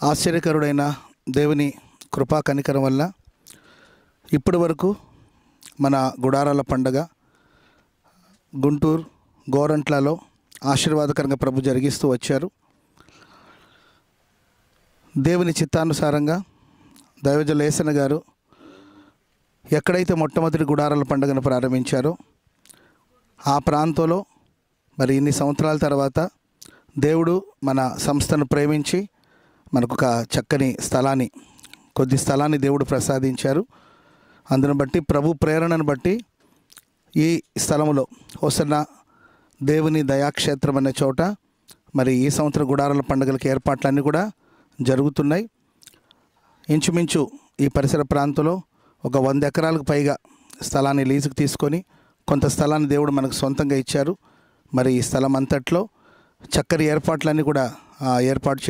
ఆశ్చర్యకరుడైన దేవుని కృపా కనికరం వల్ల ఇప్పటి వరకు మన గుడారాల పండగ గుంటూరు గోరంట్లలో ఆశీర్వాదకరంగా ప్రభు జరిగిస్తూ వచ్చారు. దేవుని చిత్తానుసారంగా దైవజనులు యేసన్న గారు ఎక్కడైతే మొట్టమొదటి గుడారాల పండుగను ప్రారంభించారో ఆ ప్రాంతంలో మరి ఇన్ని సంవత్సరాల తర్వాత దేవుడు మన సంస్థను ప్రేమించి మనకు ఒక చక్కని స్థలాన్ని, కొద్ది స్థలాన్ని దేవుడు ప్రసాదించారు. అందును బట్టి ప్రభు ప్రేరణను బట్టి ఈ స్థలంలో హోసన్న దేవుని దయాక్షేత్రం అనే చోట మరి ఈ సంవత్సరం గుడారాల పండుగలకు ఏర్పాట్లన్నీ కూడా జరుగుతున్నాయి. ఇంచుమించు ఈ పరిసర ప్రాంతంలో ఒక 100 ఎకరాలకు పైగా స్థలాన్ని లీజుకు తీసుకొని కొంత స్థలాన్ని దేవుడు మనకు సొంతంగా ఇచ్చారు. మరి ఈ స్థలం అంతట్లో చక్కని ఏర్పాట్లన్నీ కూడా ఏర్పాటు